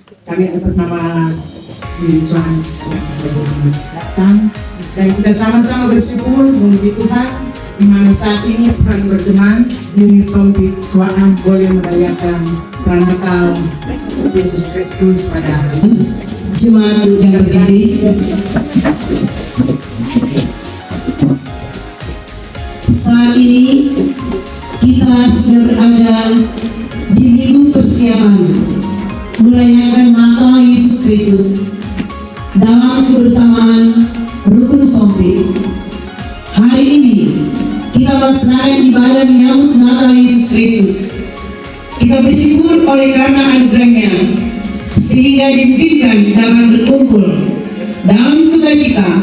Kami atas nama Tuhan datang dan kita sama-sama bersyukur memuji Tuhan di mana saat ini Tuhan berkenan unit Sombit Suaan boleh merayakan Natal Yesus Kristus pada hari ini. Jemaat yang berdiri, saat ini kita sudah berada di minggu persiapan merayakan Natal Yesus Kristus dalam kebersamaan Rukun Sombit. Hari ini kita melaksanakan ibadah menyambut Natal Yesus Kristus. Kita bersyukur oleh karena anugerahnya sehingga dimungkinkan dapat berkumpul dalam sukacita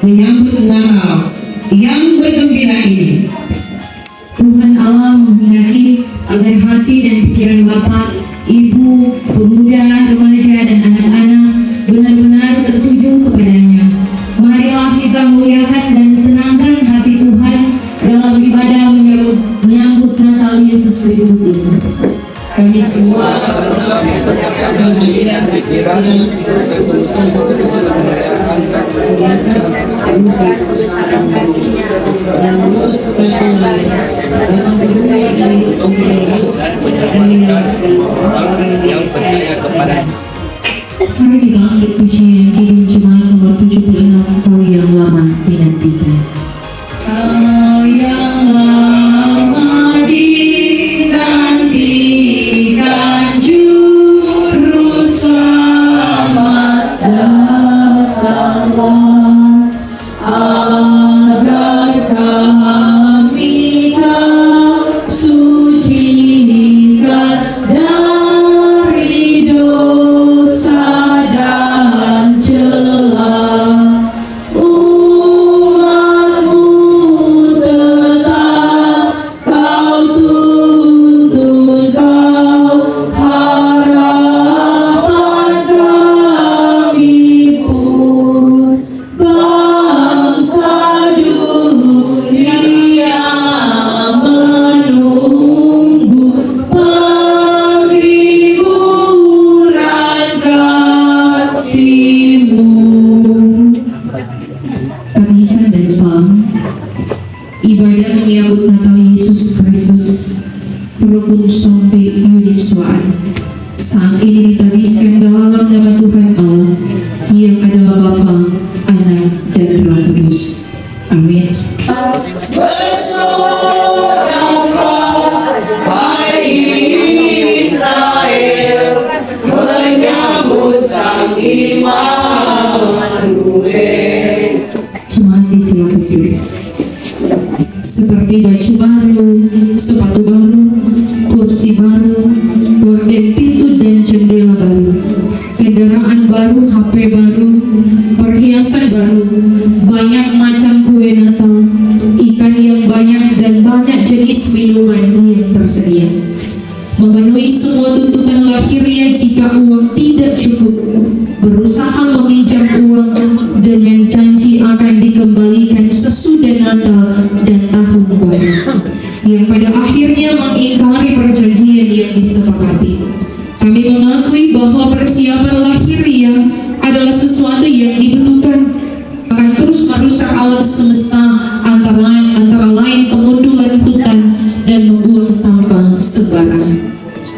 menyambut Natal yang bergembira ini. Tuhan Allah menghendaki agar hati dan pikiran Bapak, Ibu, pemuda, remaja, dan anak-anak benar-benar tertuju kepadanya. Marilah kita muliakan dan senangkan hati Tuhan dalam ibadah menyambut Natal Yesus Kristus ini. Kami semua Mari kita angkat pujian kirim jemaat nomor 76 Kau yang lama dinantikan. Kau yang lama dinantikan Juru Selamat datanglah agar kami kau sucikan dari dosa dan celah. Umatmu tetap kau tuntun, kau harapan kami pun. Bangsa dunia menunggu penghiburan kasih-Mu. Tabisan dan Psalm. Ibadah menyambut Natal Yesus Kristus, Rukun Sombit unit Suaan. Saat ini ditabiskan dalam nama Tuhan Allah yang adalah Bapa, Anak, dan Roh Kudus. Amin. bersoraklah, hai Israel, menyambut Sang Immanuel. Jemaat disilakan duduk. Seperti baju baru, sepatu baru, kursi baru, gorden pintu dan jendela baru, kendaraan baru, HP baru, perhiasan baru, banyak macam kue Natal, ikan yang banyak dan banyak jenis minuman yang tersedia. Memenuhi semua tuntutan lahiriah jika uang tidak cukup, berusaha meminjam uang dengan janji akan dikembalikan sesudah Natal dan Tahun Baru, yang pada akhirnya mengingkari perjanjian yang disepakati. Kami mengakui bahwa persiapan lahiriah adalah sesuatu yang dibutuhkan, akan terus merusak alam semesta, antara lain pemundulan hutan dan membuang sampah sembarangan.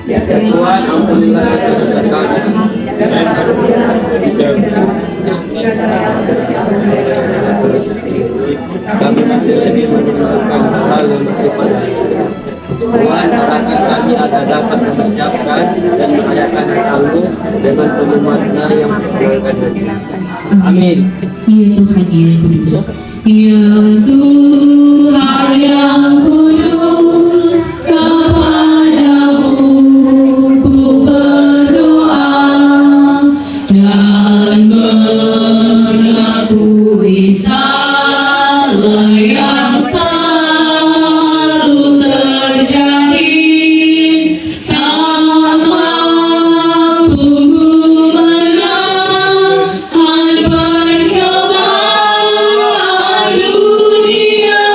Ya Tuhan, ampunilah dosa-dosa kami dan kami masih ingin meninggalkan hal yang bersifat Tuhan, arahkan kami agar dapat mengucapkan dan merayakan Natal-Mu dengan penuh makna yang menyenangkan hati. Amin. Ya Tuhan yang kudus, ya Tuhan yang kudus, kepadamu ku berdoa dan mengakui salah yang selalu terjadi. Tak mampu menahan pencobaan dunia.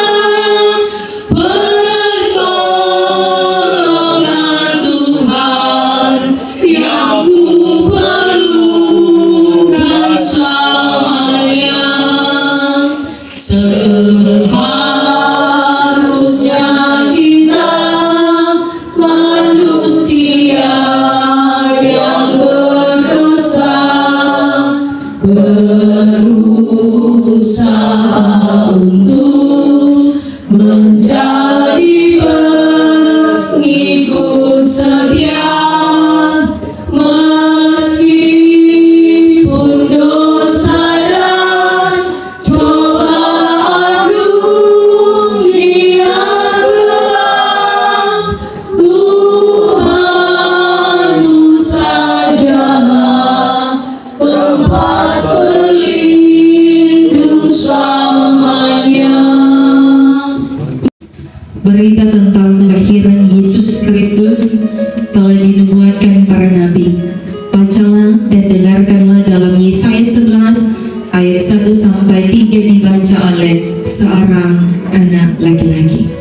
bacalah dan dengarkanlah dalam Yesaya 11 ayat 1 sampai 3 dibaca oleh seorang anak laki-laki.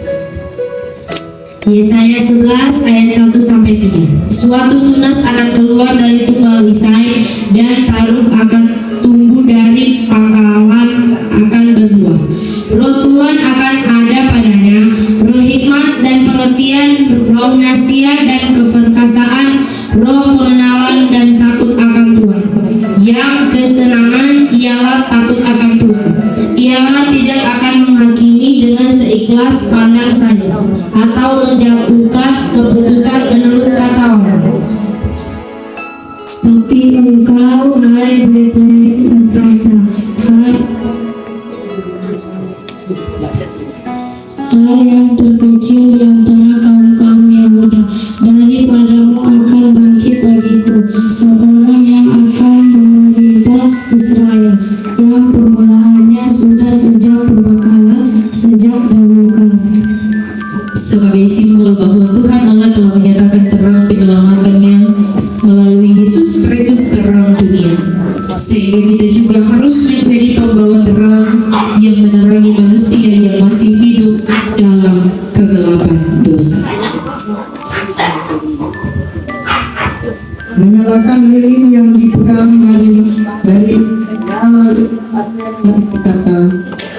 Yesaya 11 ayat 1 sampai 3. Suatu tunas akan keluar dari tunggal Isai dan taruh akan tumbuh dari pangkalan akan berbuah. Roh Tuhan akan ada padanya, roh hikmat dan pengertian, roh nasihat dan keperkasaan, roh pengenalan dan takut akan Tuhan. Yang kesenangan ialah takut akan Tuhan. Ialah tidak akan menghakimi dengan seikhlas pandang saja, atau menjatuhkan keputusan menurut kata orang. Tapi engkau, hai Betlehem Efrata, hai yang terkecil di antara kaum-kaum Yehuda, daripadamu akan bangkit bagiku seorang yang akan memerintah Israel, yang permulaannya sudah sejak purbakala, sejak dahulu kala. Sebagai simbol bahwa Tuhan Allah telah menyatakan terang penyelamatannya melalui Yesus Kristus terang dunia, sehingga kita juga harus menjadi pembawa terang yang menerangi manusia yang masih hidup dalam kegelapan dosa. Menyalakan lilin yang dipegang dari kata,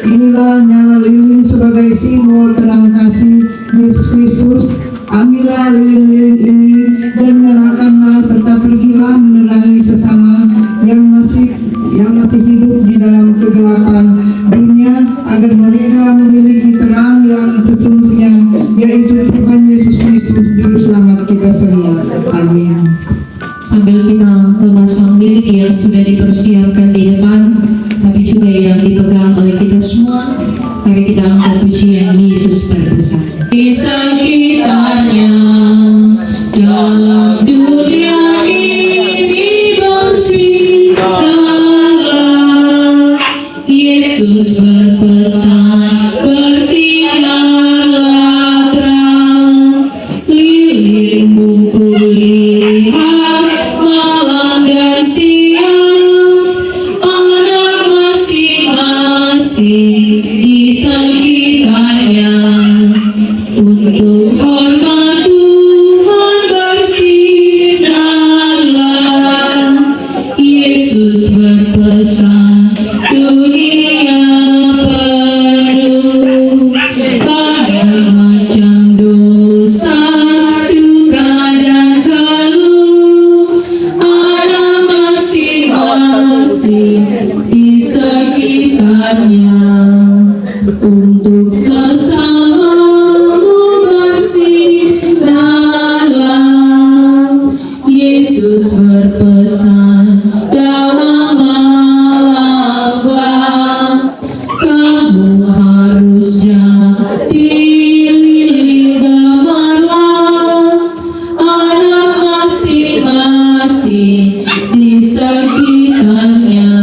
inilah nyala lilin sebagai simbol terang kasih Yesus Kristus. Ambillah lilin-lilin ini dan nyalakanlah serta pergilah menerangi sesama yang masih hidup di dalam kegelapan dunia, agar mereka memiliki terang yang sesungguhnya, yaitu Tuhan Yesus Kristus Juru Selamat kita semua. Amin. Sambil kita memasang lilin yang sudah dipersiapkan di depan, tapi juga yang dipegang oleh kita semua, mari kita angkat pujian Yesus berpesan. Di sekitarnya dalam dunia ini bersihkanlah, Yesus berpesan, bersihkanlah terang, lilinmu kulihat malam dan siang, anak masing-masing di sekitarnya. Untuk hormat Tuhan bersinarlah, Yesus berpesan, dunia penuh pada macam dosa, duka dan keluh, ada masing-masing di sekitarnya. Untuk sesamamu bersinarlah, Yesus berpesan, dalam malam gelap kamu harus jadi lilin gemerlap, anak masing-masing di sekitarnya.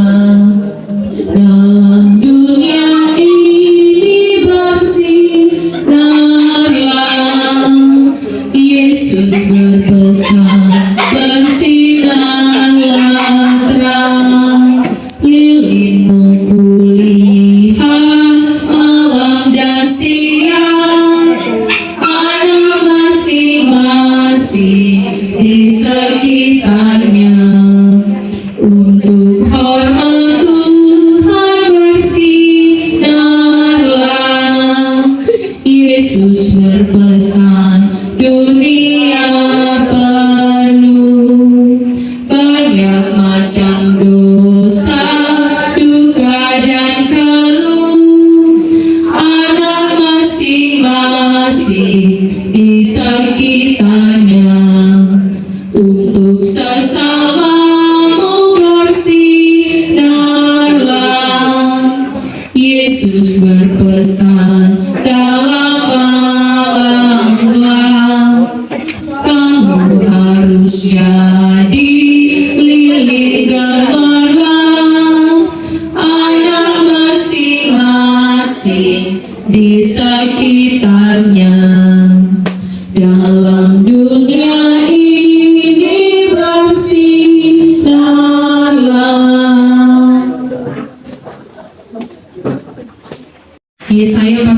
Dalam dunia ini bersinarlah, Yesus berpesan, bersinarlah terang, lilinmu kulihat malam dan siang, anak masing-masing di sekitarnya.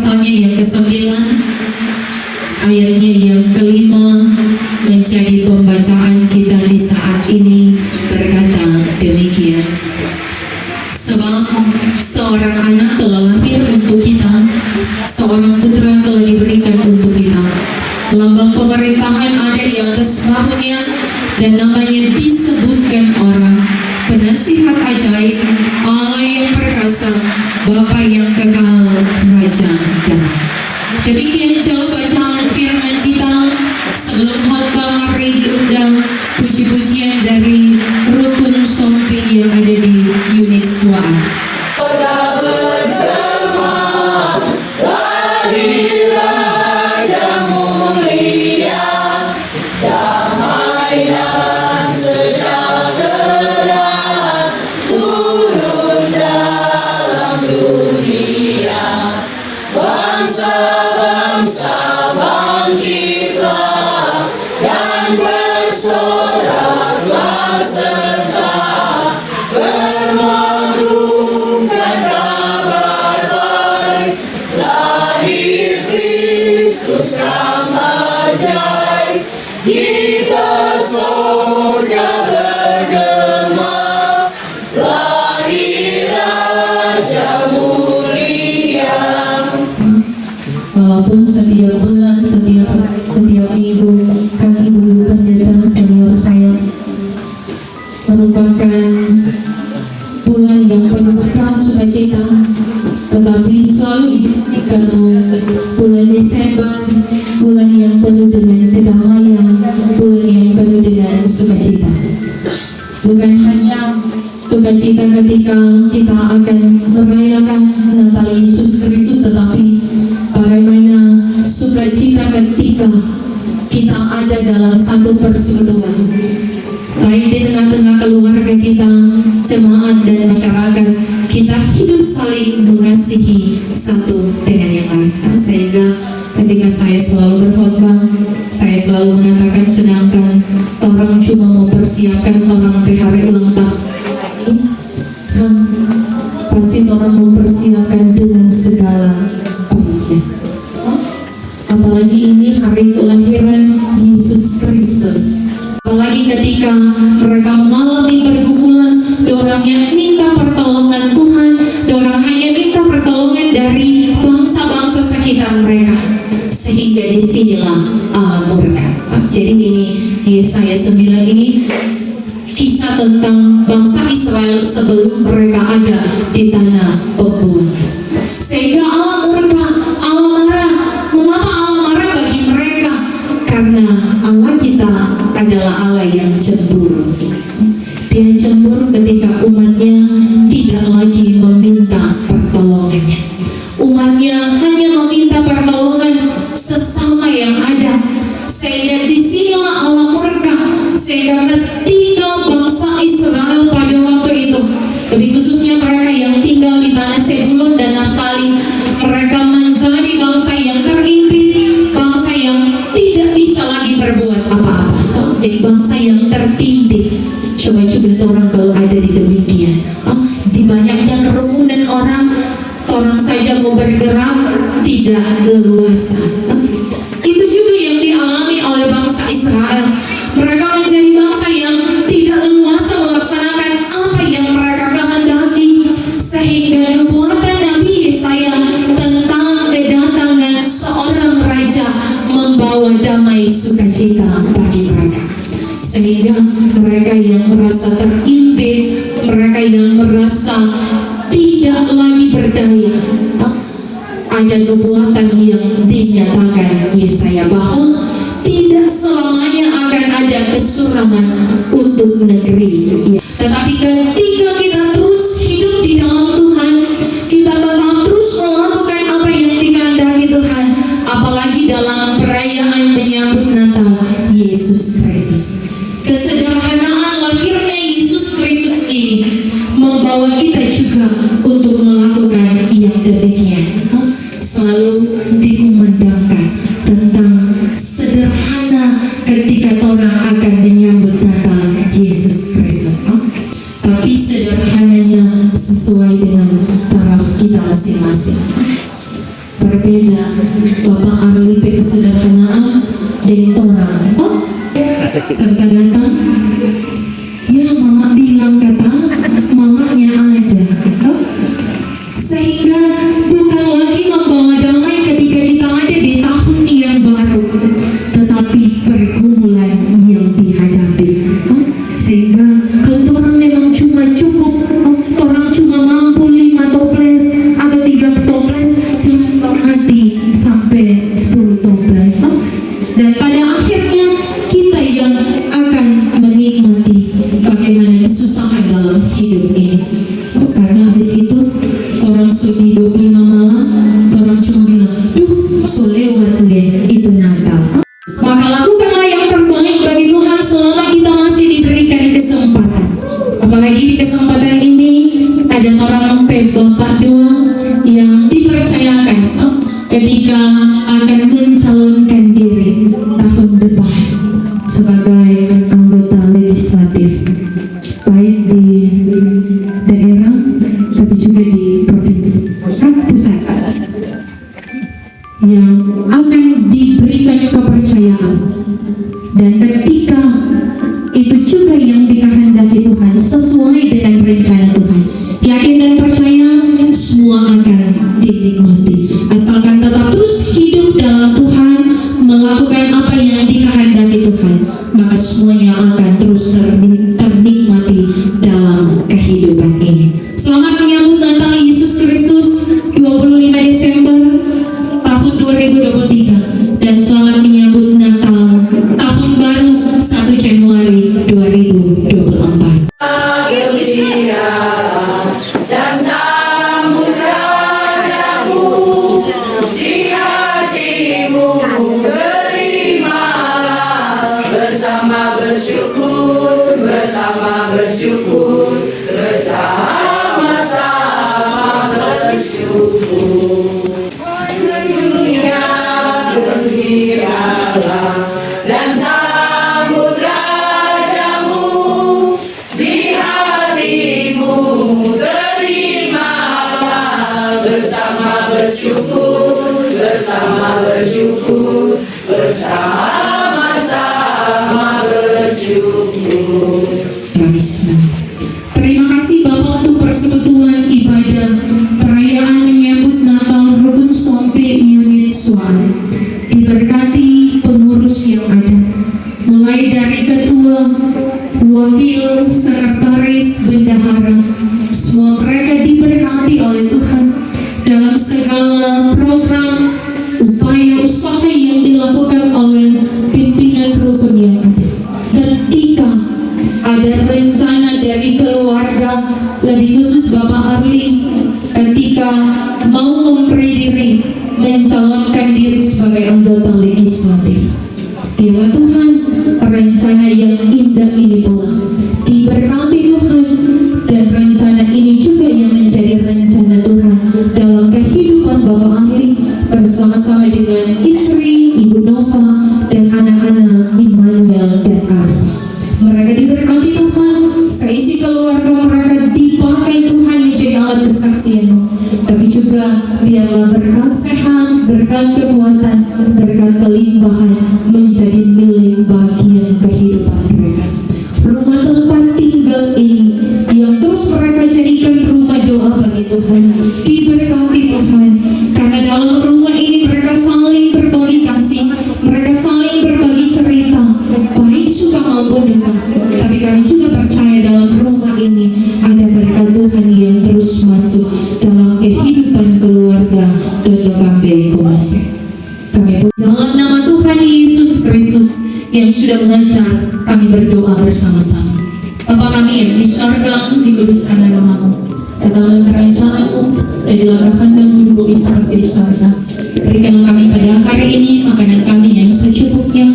pasalnya yang ke-9 ayatnya yang ke-5 menjadi pembacaan kita di saat ini, berkata demikian. Sebab seorang anak telah lahir untuk kita, seorang putra telah diberikan untuk kita. Lambang pemerintahan ada di atas bahunya, dan namanya disebutkan orang Penasihat Ajaib, Allah yang perkasa, Bapa yang kekal, Raja Damai. Demikian jauh bacaan firman kita. Sebelum khotbah mari diundang puji-pujian dari rukun sompi yang ada di unit suara. Walaupun setiap bulan, setiap minggu kami ibu pendeta senior saya merupakan bulan yang penuh berkah sukacita, tetapi selalu identik bulan Desember, bulan yang penuh dengan kedamaian, bulan yang penuh dengan sukacita. Bukan hanya sukacita ketika kita akan merayakan Natal Yesus Kristus, tetapi bagaimana sukacita ketika kita ada dalam satu persekutuan, baik di tengah-tengah keluarga kita, jemaat dan masyarakat, kita hidup saling mengasihi satu dengan yang lain. Sehingga ketika saya selalu berkhotbah, saya selalu mengatakan, sedangkan orang cuma mempersiapkan orang di hari ulang tahun, pasti orang mempersiapkan dengan segala baiknya. Apalagi ini hari kelahiran Yesus Kristus. Apalagi ketika mereka mengalami pergumulan, dorangnya minta pertolongan Tuhan, dorang hanya minta pertolongan dari bangsa-bangsa sekitar mereka, sehingga disinilah Allah murka. Jadi ini Yesaya 9 ini kisah tentang bangsa Israel sebelum mereka ada di tanah pembuangan. Sehingga Allah murka, Allah marah. Mengapa Allah marah bagi mereka? Karena Allah kita adalah Allah yang cemburu. Dia cemburu ketika umatnya tidak lagi meminta pertolongannya. Umatnya hanya meminta pertolongan sesama yang ada. Sehingga disinilah Allah murka. Sehingga ketika bangsa Israel pada waktu itu, lebih khususnya mereka yang tinggal di tanah Zebulun dan Naftali, mereka menjadi bangsa yang terimpit, bangsa yang tidak bisa lagi berbuat apa-apa, jadi bangsa yang tertindik. Coba orang kalau ada di demikian, di banyaknya kerumunan orang saja mau bergerak tidak leluasa. Itu juga yang dialami oleh bangsa Israel. Mereka menjadi bangsa yang tidak leluasa melaksanakan apa yang mereka kehendaki, sehingga nubuatan Nabi Yesaya tentang kedatangan seorang raja membawa damai sukacita bagi mereka. Sehingga mereka yang merasa terimpit, mereka yang merasa tidak lagi berdaya, ada nubuatan yang dinyatakan Yesaya bahwa tidak selamanya akan ada kesuraman untuk negeri. Tetapi ketika kita terus hidup di dalam Tuhan, kita tetap terus melakukan apa yang dikehendaki Tuhan, apalagi dalam perayaan menyambut Natal Yesus Kristus. Kesederhanaan lahirnya Yesus Kristus ini membawa kita juga untuk melakukan yang demikian. Selalu dikumandangkan tentang sederhana ketika orang akan menyambut Natal Yesus Kristus, tapi sederhananya sesuai dengan taraf kita masing-masing. berbeda. Bapak Arli pe kesederhanaan dari orang. Oh, serta datang. Ya mama bilang kata mamanya ada. Oh, sehingga bukan lagi membawa damai ketika kita ada di tahun yang baru, tetapi pergumulan yang dihadapi. Oh, sehingga kalau orang memang cuma cukup, orang cuma mampu 5 toples atau 3 toples, jangan hati sampai 10 toples. Dan pada akhirnya kita yang akan menikmati bagaimana kesusahan dalam hidup ini. Karena habis itu orang sudah 25 malam, orang cuma bilang, duh, so lewat deh, itu Natal. Maka lakukanlah yang terbaik bagi Tuhan selama kita masih diberikan kesempatan. Apalagi di kesempatan ini ada orang Bapak doang yang dipercayakan ketika akan mencalonkan diri tahun depan sebagai anggota legislatif, baik di daerah tapi juga di provinsi pusat, yang akan diberikan kepercayaan. Dan ketika itu juga yang dikehendaki Tuhan sesuai dengan rencana Tuhan, yakin dan percaya semua akan dinikmati asalkan tetap terus hidup dalam Tuhan, melakukan apa yang dikehendaki Tuhan, maka semuanya akan terus ternikmati dalam kehidupan ini. Selamat menyambut Natal Yesus Kristus 25 Desember tahun 2023 dan selamat menyambut Natal tahun baru 1 Januari 2024. Dan sambut rajamu di hatimu, terimalah bersama bersyukur, bersama bersyukur, bersama-sama bersyukur. Dunia gembiralah dan sambut rajamu di hatimu, terimalah bersama bersyukur, bersama bersyukur, bersama-sama bersyukur. Terima kasih Bapak untuk persekutuan ibadah perayaan menyambut Natal Rukun Sompe Unit Suara. Diberkati pengurus yang ada, mulai dari ketua, wakil, sekretaris, bendahara, semua mereka diberkati oleh Tuhan dalam segala program, upaya usaha yang dilakukan oleh pimpinan rukun yang ada. Ketika ada rencana dari keluarga, lebih khusus Bapak Arli, ketika mau memprediri mencalonkan diri sebagai anggota legislatif. Biarlah Tuhan rencana yang indah ini pula diberkati Tuhan, dan rencana ini juga yang menjadi rencana Tuhan dalam kehidupan Bapak Arli bersama-sama dengan istri Ibu Nova dan anak-anak Immanuel dan Arfa. Mereka diberkati Tuhan, seisi keluarga mereka dipakai Tuhan menjadi alat kesaksian, tapi juga biarlah berkat sehat, berkat kekuatan, berkat kelimpahan menjadi milik bagian kehidupan mereka. Rumah tempat tinggal ini yang terus mereka jadikan rumah doa bagi Tuhan, diberkati Tuhan, karena dalam rumah ini mereka saling berbagi kasih, mereka saling berbagi cerita, baik suka maupun duka. Tapi kami juga percaya dalam rumah ini ada berkat Tuhan yang terus masuk dalam kehidupan keluarga Dodo Kambe Kumase. Kami dalam nama Tuhan Yesus Kristus yang sudah mengajar, kami berdoa bersama-sama. Bapa kami yang di surga, dikuduskanlah namamu, datanglah kerajaan-Mu, jadilah kehendak-Mu di bumi seperti di surga. Berikanlah kami pada hari ini makanan kami yang secukupnya,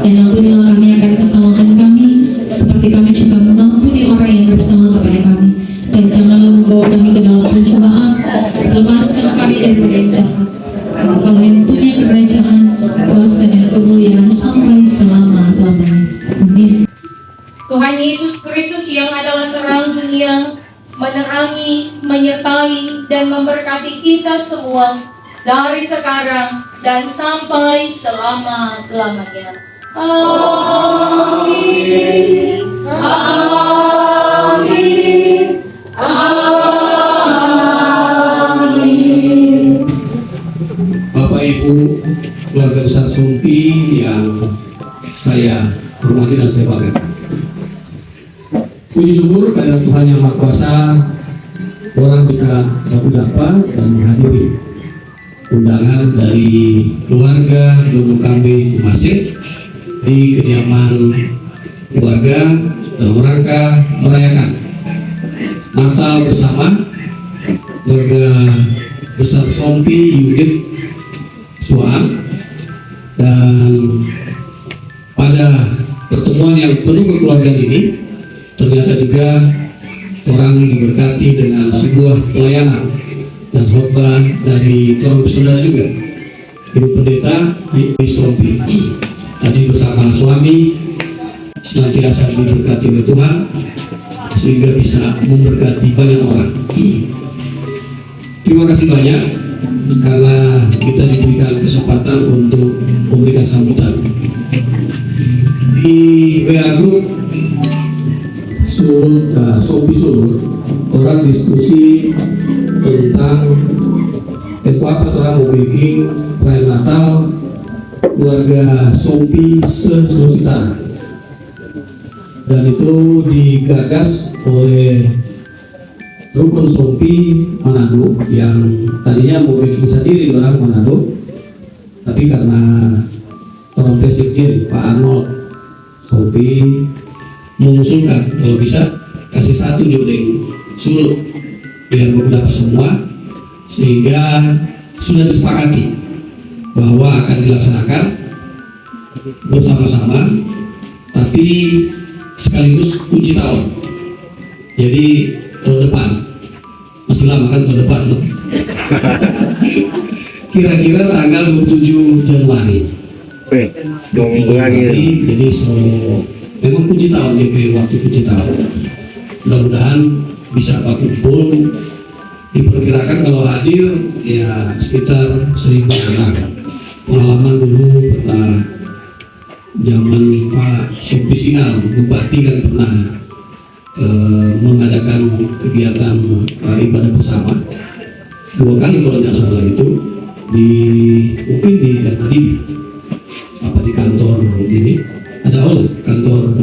dan ampunilah kami akan kesalahan kami, seperti kami juga mengampuni orang yang bersalah kepada kami. Dan janganlah membawa kami ke dalam pencobaan, lepaskan kami daripada yang jahat. Karena Kau yang punya kerajaan, kuasa dan kemuliaan sampai selama-lamanya. Amin. Tuhan Yesus Kristus yang adalah terang dunia, menerangi, menyertai, dan memberkati kita semua dari sekarang dan sampai selama-lamanya. Amin. Amin. Amin. Bapak Ibu keluarga besar Sumpi yang saya hormati dan saya banggakan. Puji syukur kepada Tuhan Yang Maha Kuasa, orang bisa dapat dan menghadiri undangan dari keluarga Dono Kambe Masjid di kediaman keluarga dalam rangka merayakan Natal bersama keluarga besar Sompi Unit Suang. Dan pada pertemuan yang penuh kekeluargaan ini ternyata juga orang diberkati dengan sebuah pelayanan dan khotbah dari seorang bersaudara juga, Ibu Pendeta Ibu Sompi. Tadi bersama suami senantiasa diberkati oleh Tuhan sehingga bisa memberkati banyak orang. Terima kasih banyak karena kita diberikan kesempatan untuk memberikan sambutan. Di WA Group Sompi Sulur, orang diskusi tentang apa orang mau bikin perayaan Natal keluarga Sompi se-Sulawesi Utara, dan itu digagas oleh Rukun Sompi Manado yang tadinya mau bikin sendiri di orang Manado, tapi karena orang Presiden Pak Arnold Sompi mengusulkan kalau bisa kasih satu jodeng Sulut biar beberapa semua, sehingga sudah disepakati bahwa akan dilaksanakan bersama-sama, tapi sekaligus uji tahun. Jadi tahun depan, masih lama kan tahun depan tuh. Kira-kira tanggal 27 Januari. Jadi memang puji tahun DP waktu puji tahun. Mudah-mudahan bisa Pak kumpul. Diperkirakan kalau hadir ya sekitar 1.000 orang. Pengalaman dulu pernah zaman Pak Sompi Singal Bupati kan pernah mengadakan kegiatan ibadah bersama 2 kali kalau tidak salah, itu mungkin di Didi apa di kantor ini ada oleh kantor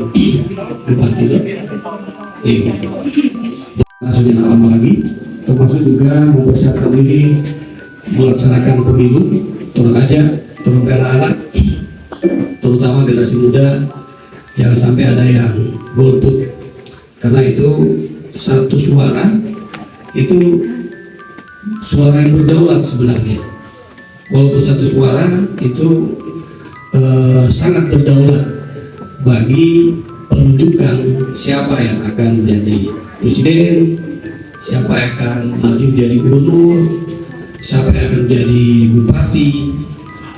Bupati itu. Iya. Rasanya lama lagi, termasuk juga mempersiapkan diri melaksanakan pemilu, turun aja, turun ke anak-anak, terutama generasi muda, jangan sampai ada yang golput, karena itu satu suara itu suara yang berdaulat sebenarnya. Walaupun satu suara itu sangat berdaulat bagi penunjukan siapa yang akan menjadi presiden, siapa yang akan maju menjadi gubernur, siapa yang akan menjadi bupati,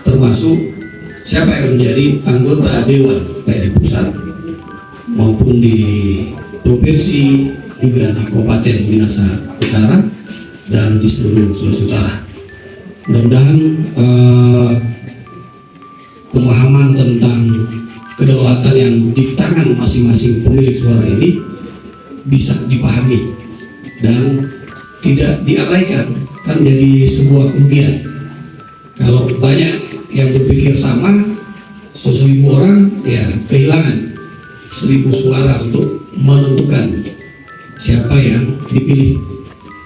termasuk siapa yang akan menjadi anggota dewan baik di pusat maupun di provinsi, juga di Kabupaten Minahasa Utara dan di seluruh Sulawesi Utara. Mudah-mudahan pemahaman tentang kedaulatan yang di tangan masing-masing pemilik suara ini bisa dipahami dan tidak diabaikan, kan jadi sebuah kerugian kalau banyak yang berpikir sama, 1.000 orang ya kehilangan 1.000 suara untuk menentukan siapa yang dipilih,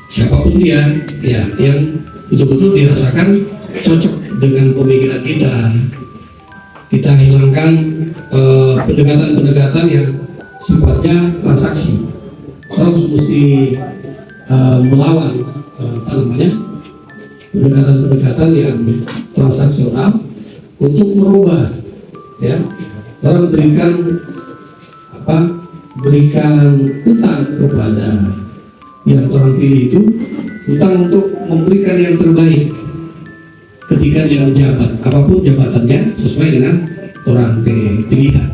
siapapun dia ya yang betul-betul dirasakan cocok dengan pemikiran kita. Kita hilangkan pendekatan-pendekatan yang sifatnya transaksi, terus mesti melawan pendekatan-pendekatan yang transaksional untuk merubah ya. Orang berikan utang kepada yang orang pilih itu, utang untuk memberikan yang terbaik ketika dia menjabat, apapun jabatannya sesuai dengan orang pilihan.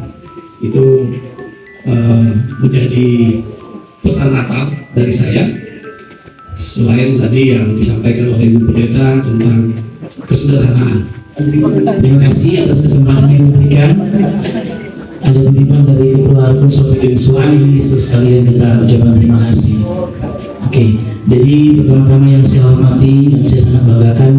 Itu menjadi pesan Natal dari saya. Selain tadi yang disampaikan oleh Ibu Pendeta tentang kesederhanaan. Terima kasih atas kesempatan yang diberikan. Ada titipan dari Ketua Rukun Sopi Suan ini, sekalian kita ucapkan terima kasih. Oke, jadi pertama-tama yang saya hormati dan saya sangat banggakan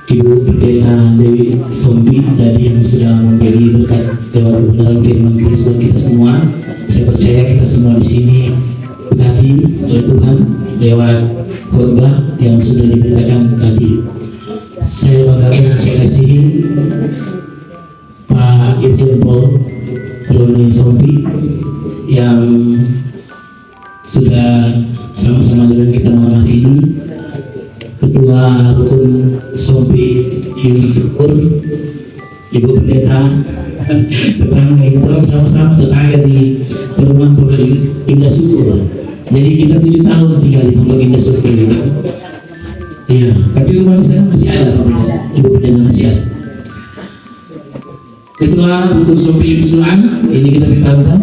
Ibu Pendeta Dewi Sompi tadi yang sudah memberi berkat lewat kebenaran firman Kristus buat kita semua. Saya percaya kita semua di sini berkati oleh Tuhan lewat khotbah yang sudah diberitakan tadi. Saya banggakan dan saya kasihi Pak Irjen Pol Roni Sompi yang sudah sama-sama dengan kita malam hari ini, Ketua Rukun Sompi Unit Syukur, Ibu Pendeta, tetangga kita sama-sama tetangga di perumahan Pondok Indah Syukur. Jadi kita 7 tahun tinggal di Pondok Indah Syukur gitu. Iya, tapi rumah di sana masih ada Pak Pendeta, Ibu Pendeta masih ada. Ketua Rukun Sompi Suan, ini kita bertanda,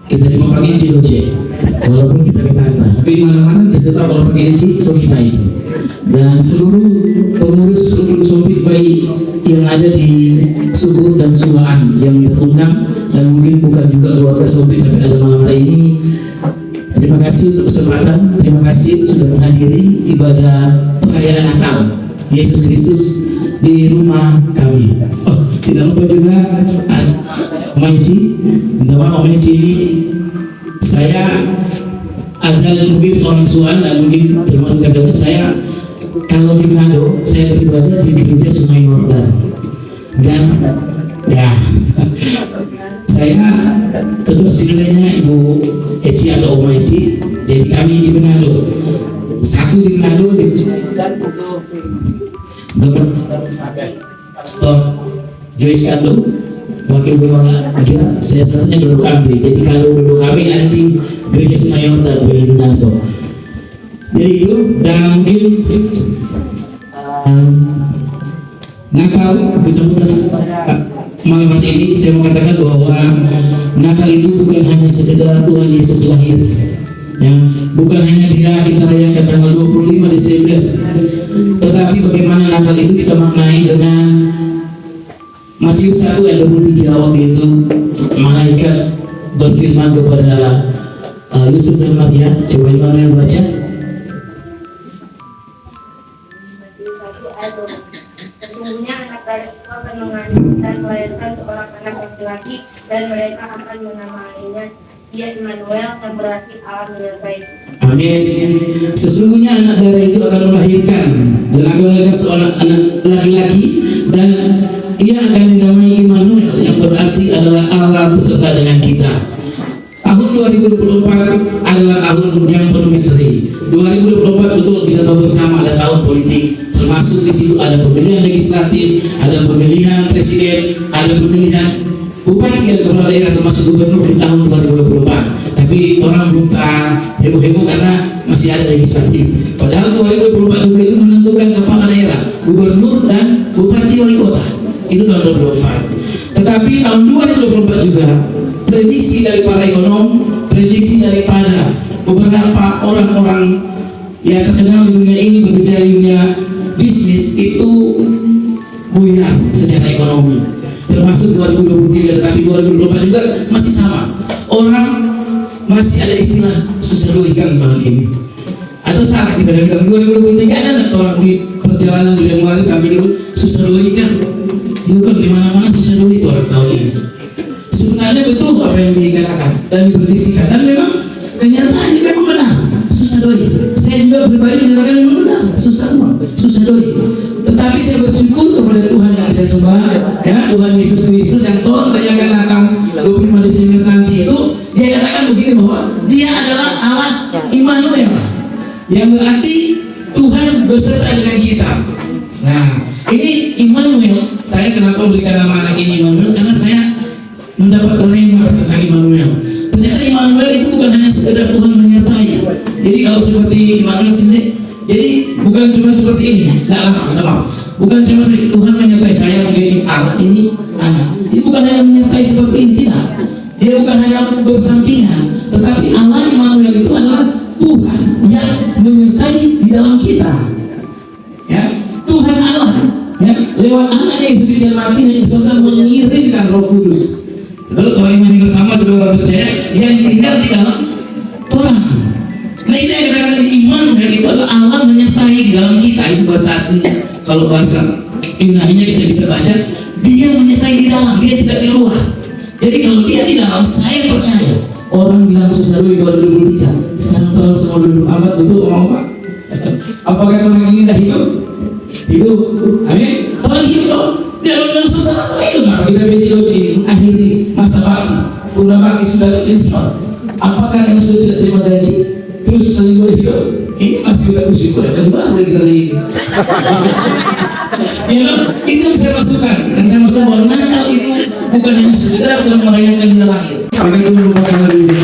kita cuma pakai C, walaupun kita bertanda, tapi mana-mana kita tahu kalau pakai C, so kita itu. Dan seluruh pengurus Rukun Sompi baik yang ada di Syukur dan Suan yang terundang dan mungkin bukan juga keluarga Sompi tapi ada malam hari ini. Terima kasih untuk kesempatan, terima kasih sudah menghadiri ibadah perayaan Natal Yesus Kristus di rumah kami. Oh, tidak lupa juga Omayici, minta maaf Omayici ini saya ada mungkin seorang Suan dan mungkin termasuk kadang saya kalau di Manado saya beribadah di gereja Sungai Yordan dan ya saya ketua sidulenya Ibu Eci atau Omayici, jadi kami di Manado, satu di Manado dan untuk Pastor Joyce Kando, wakil gubernur dia, saya satunya duduk kami. Jadi kalau duduk kami ada di gereja Sungai Yordan di Manado. Jadi itu dan mungkin Natal disebut malam hari ini saya mau katakan bahwa Natal itu bukan hanya sekedar Tuhan Yesus lahir. Ya, bukan hanya dia kita rayakan tanggal 25 Desember, tetapi bagaimana Natal itu kita maknai dengan Matius 1 ayat 23 waktu itu malaikat berfirman kepada Yusuf dan Maria. Coba Immanuel baca. Sesungguhnya anak dari itu akan mengandung dan melahirkan seorang anak laki-laki dan mereka akan menamainya dia Immanuel, yang berarti Allah menyertai. Amin. Sesungguhnya anak darah itu akan melahirkan dan akan melahirkan seorang anak laki-laki dan ia akan dinamai Immanuel, yang berarti adalah Allah beserta dengan kita. Tahun 2024 adalah tahun yang penuh misteri. 2024 betul kita tahu bersama ada tahun politik, termasuk di situ ada pemilihan legislatif, ada pemilihan presiden, ada pemilihan bupati dan kepala daerah termasuk gubernur di tahun 2024. Tapi orang belum heboh-heboh karena masih ada legislatif. Padahal 2024 juga itu menentukan kepala daerah, gubernur dan bupati wali kota. Itu tahun 2024. Tetapi tahun 2024 juga prediksi dari para ekonom, prediksi daripada beberapa orang-orang yang terkenal di dunia ini, berbicara di dunia bisnis itu buyar secara ekonomi, termasuk 2023. Tetapi 2024 juga masih sama, orang masih ada istilah susah doikan bahkan ini, atau salah kita bilang 2023 ada orang di perjalanan dunia mulai sampai dulu susah doikan. Itu kan dimana-mana susah doi itu orang tahun ini. Sebenarnya betul apa yang dikatakan dan diprediksikan, dan memang kenyataannya memang benar susah doi. Saya juga pribadi menyatakan memang benar susah doi. Tetapi saya bersyukur kepada Tuhan yang saya sembah, ya Tuhan Yesus Kristus yang tolong tanyakan Natal 25 Desember nanti itu, dia katakan begini bahwa dia adalah Allah Immanuel, yang berarti Tuhan beserta dengan kita. Nah, ini Immanuel, saya kenapa berikan nama anak ini Immanuel, karena saya mendapat rema tentang Immanuel. Ternyata Immanuel itu bukan hanya sekedar Tuhan menyertai. Jadi kalau seperti Immanuel sendiri, jadi bukan cuma seperti ini, maaf. Bukan cuma seperti Tuhan menyertai saya menjadi Allah ini anak. Dia bukan hanya menyertai seperti ini, tidak. Dia bukan hanya bersampingan, tetapi Allah Immanuel itu adalah Tuhan yang menyertai di dalam kita. Ya, Tuhan Allah lewat anaknya Yesus dijamati dan surga mengirimkan Roh Kudus. Lalu kalau iman yang bersama saudara percaya yang tinggal di dalam terang. Nah itu yang katakan iman, dan itu adalah Allah menyertai di dalam kita. Itu bahasa aslinya. Kalau bahasa Yunani-nya kita bisa baca, dia menyertai di dalam, dia tidak di luar. Jadi kalau dia di dalam, saya percaya. Orang bilang susah dulu 2023, sekarang tolong semua duduk, amat duduk, mau apa? Apakah orang ini dah hidup? Hidup, amin. Tolong hidup dong. Dia bilang susah, tolong hidup. Maka kita benci-benci, akhiri masa bakti, sudah bakti sudah terpisah. Apakah kita sudah tidak terima gaji? Terus sering boleh hidup? Ini masih kita bersyukur, ada baru kita lagi. Ya, itu yang saya masukkan. Yang saya masukkan bahwa Natal itu bukan hanya sekedar untuk merayakan dia lahir. Maka itu merupakan lebih